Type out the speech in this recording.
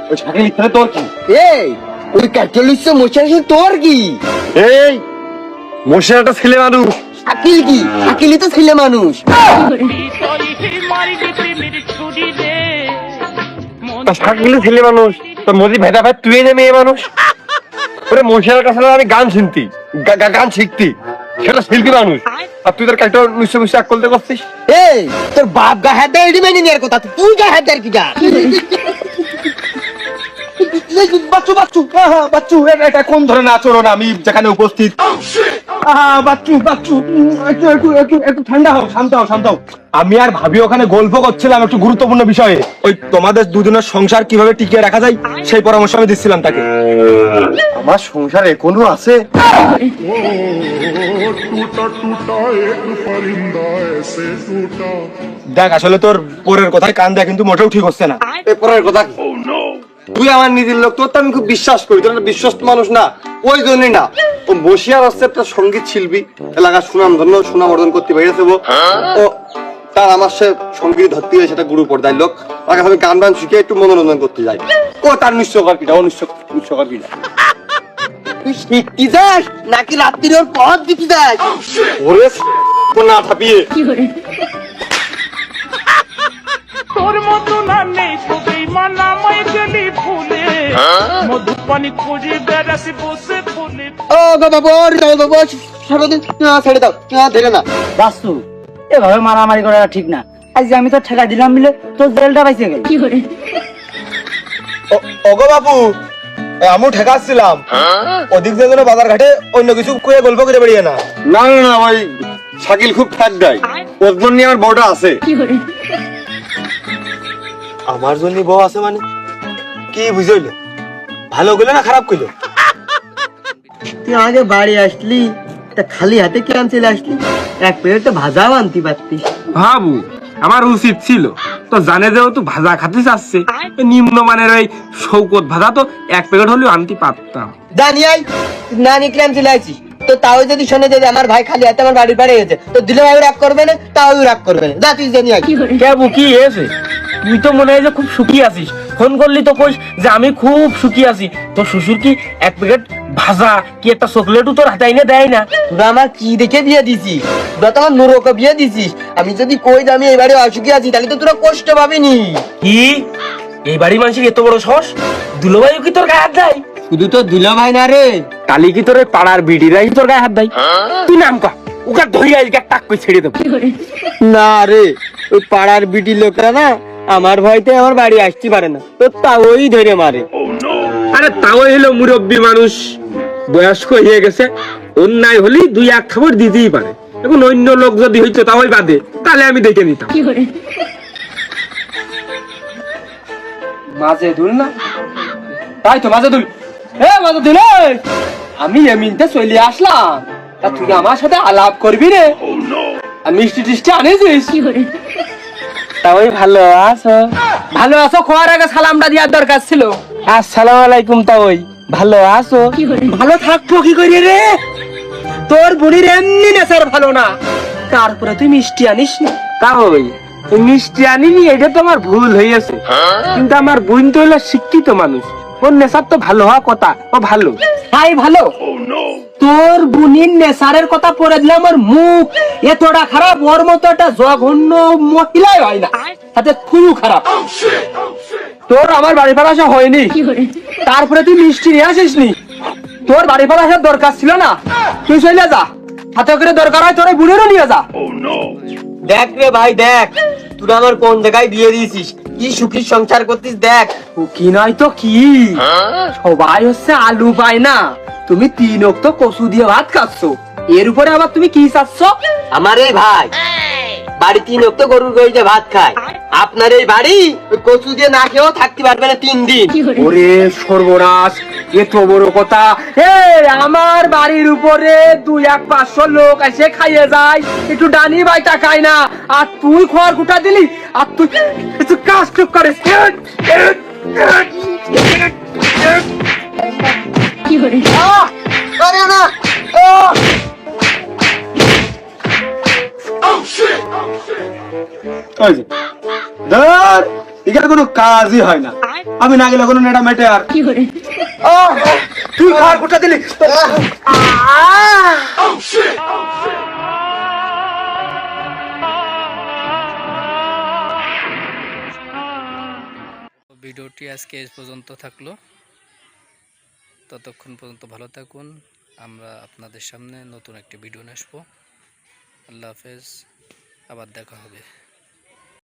ওই ছাগল ইচ্ছা তোর কি? এই ওই ক্যাটালিস্ট মশাই তোর কি? এই মশার একটা ছেলে মানুষ। শাকিল কি? শাকিলই তো ছেলে মানুষ। শাকিল ছেলে মানুষ তো মোদি ভেদা ভাই তুই না মেয়ে মানুষ। ওরে মশার কাছে আমি গান শুনতি, গান শিখতি, সেটা শিল্পী মানুষ। আর তুই তোর একটা নিশ্চয় নিশ্চয় এক করতে করছিস। এই তোর বাপ গা হাতে এডি মেনে নেয়ার কথা, তুই গা হাতে আর কি গা? বাচ্চু বাচ্চু বাচ্চু, এটা কোন ধরনের আচরণ আমি যেখানে উপস্থিত? বাচ্চু বাচ্চু, একটু ঠান্ডা হও, শান্ত হও, শান্ত হও। আমি আর ভাবি ওখানে গল্প করছিলাম একটু গুরুত্বপূর্ণ বিষয়ে। ওই তোমাদের দুজনের সংসার কিভাবে টিকিয়ে রাখা যায় সেই পরামর্শ আমি দিচ্ছিলাম তাকে। আমার সংসার এখনো আছে। দেখ আসলে তোর পরের কথায় কান দেয় কিন্তু মোটেও ঠিক হচ্ছে না। এই পরের কথা, তুই আমার নিজের লোক, তোর তো আমি খুব বিশ্বাস করি, তোর একটা বিশ্বস্ত মানুষ না, ওই জন্যই না। ও বসিয়ার হচ্ছে একটা সঙ্গীত শিল্পী, এলাকার সুনাম ধন্য সুনাম অর্জন করতে পেরেছে। ও তার আমার সে সঙ্গীত ধরতে হয়, সেটা গুরু পর্দায় লোক, তাকে আমি গান গান শিখে একটু মনোরঞ্জন করতে যাই। ও তার নিশ্চয়কার কিনা, ও নিশ্চয়কার কিনা। তুই শিখতে যাস নাকি রাত্রির ওর পথ দিতে যাস? ওরে না থাপিয়ে তোর মতো না নেই সবাই মানামাই গেলি ভুলে মধুপানি খুঁজে বেড়াসি বসে বলে। ও বাবা, বাবা সারাদিন ছেড়ে দাও, ধরে না। বাস্তু এভাবে মারামারি করাটা ঠিক না। আজ আমি তো ঠেকা দিলাম মিলে তোর জেলটা বাইসে গেল। ওগো বাবু, আমি ঠেকাচ্ছিলাম, ওদিক দিয়ে যেন বাজার ঘাটে অন্য কিছু করে গল্প করে বেরিয়ে না। না না না, ওই শাকিল খুব ফ্যাট দেয়, ওর জন্য আমার বউটা আছে। আমার জন্য বউ আছে মানে কি বুঝইলো? ভালো গেলো না খারাপ গেলো? তুই আগে বাড়ি আসলি তা খালি হাতে কেন চলে আসলি? এক প্লেট ভাজাও আনতে পারতিস। ভাবু আমার উচিত ছিল, তো জানে যেহেতু ভাজা খাতে চাচ্ছে, নিম্নমানের ওই শৌকত ভাজা তো এক প্যাকেট হলেও আনতে পারতাম। দানিয়াই না নিকলে আমি চলে আসছি। তো তাও যদি শোনে যে আমার ভাই খালি হাতে আমার বাড়ির বাইরে গেছে, তো দিলে ভাই রাগ করবে না, তাও রাগ করবে না। যা তুই জানিয়াই। কেবু কি হয়েছে? তুই তো মনে হয় যে খুব সুখী আছিস, ফোন করলি তো কইস যে আমি খুব সুখী আছি। তো শ্বশুর কি এক প্যাকেট ভাজা কি একটা চকলেটও তোর হাতে এনে দেয় না? তোরা আমার কি দেখে বিয়ে দিছিস? তোরা তো আমার নুরোকে বিয়ে দিছিস। আমি যদি কই যে আমি এই বাড়ি অসুখী আছি, তাহলে তো তোরা কষ্ট পাবিনি। কি এই বাড়ি মানুষের এত বড় সাহস? দুলোভাইও কি তোর গায়ে হাত দেয়? শুধু তো দিল ভাই না রে, কালি কি তোর পাড়ার বিডিরাই তোর গায়ে হাত দেয়? তুই নাম কর, ওকে ধরিয়া টাক করে ছেড়ে দেবো। না রে, ওই পাড়ার বিটি লোকরা না আমার ভয়তে আমার বাড়ি আসতে পারে না, তো তাওই ধরে মারে। আরে তাও হলো মুরব্বী মানুষ, বয়স্ক হয়ে গেছে, অন্যায় হলে দুই এক খবর দিতেই পারে। এখন অন্য লোক যদি হইতো তাহলে বাদে, তাহলে আমি দেখে নিতাম। মাঝে দুল না, তাই তো মাঝে দুল। মাঝে দুল, আমি এমনিতে চলে আসলাম, তা তুই আমার সাথে আলাপ করবি রে? আমি মিষ্টি টিষ্টি আনিস? তাই ভালো আছো? ভালো আছো? খাওয়ার আগে সালামটা দেওয়ার দরকার ছিল। আসসালামু আলাইকুম। তাই ভালো আছো? ভালো থাকবো কি করি রে? তোর বুড়ির এমনি নেশার ভালো না, তারপরে তুই মিষ্টি আনিস না। তাই মিষ্টি আনিনি, এটা তো আমার ভুল হয়েছে। কিন্তু আমার বোন তো হলো শিক্ষিত মানুষ, ওর নেশার তো ভালো হওয়া কথা, ও ভালো। তাই ভালো? তোর বুনির নেশারের কথা পড়ে দিলে আমার মুখ এতটা খারাপ, ওর মতো একটা জঘন্য মহিলাই হয় না, তাতে খুব খারাপ। তোর আমার বাড়ি পাড়া আসা হয়নি, তারপরে তুই মিষ্টি নিয়ে আসিস নি। তোর বাড়ি পাড়া আসার দরকার ছিল না, তুই চলে যা। হাতে করে দরকার হয় তোর বুড়েরও নিয়ে যা। দেখ রে ভাই দেখ, তুই আমার কোন জায়গায় বিয়ে দিয়েছিস, কি সুখী সংসার করতিস দেখ। কি নয় তো কি, সবাই হচ্ছে আলু পায় না, তুমি 3 ওয়াক্ত কচু দিয়ে ভাত খাচ্ছ, এর উপরে আবার তুমি কি চাচ্ছ? আমার এই ভাই বাড়ি 3 ওয়াক্ত গরুর গইতে ভাত খায়, আপনার এই বাড়ি ওই কচু দিয়ে না খেয়েও থাকতে পারবে না 3 দিন। ওরে সর্বনাশ, এত বড় কথা! আমার বাড়ির উপরে 2-500 লোক এসে খাইয়ে যায়, একটু ডানি বাইটা খায় না, আর তুই খড় কুটা দিলি, আর তুই একটু কাজ টুক করিস। আরে না, ওই যে ধর এখানে কোনো কাজই হয় না, আমি না গেলে কোনো নেটা মেটে আর তুই খাওয়ার কোটা দিলি ভিডিওটি আজকে এই পর্যন্ত থাকলো। ততক্ষণ পর্যন্ত ভালো থাকুন। আমরা আপনাদের সামনে নতুন একটি ভিডিও নিয়ে আসবো। আল্লাহ হাফেজ, আবার দেখা হবে।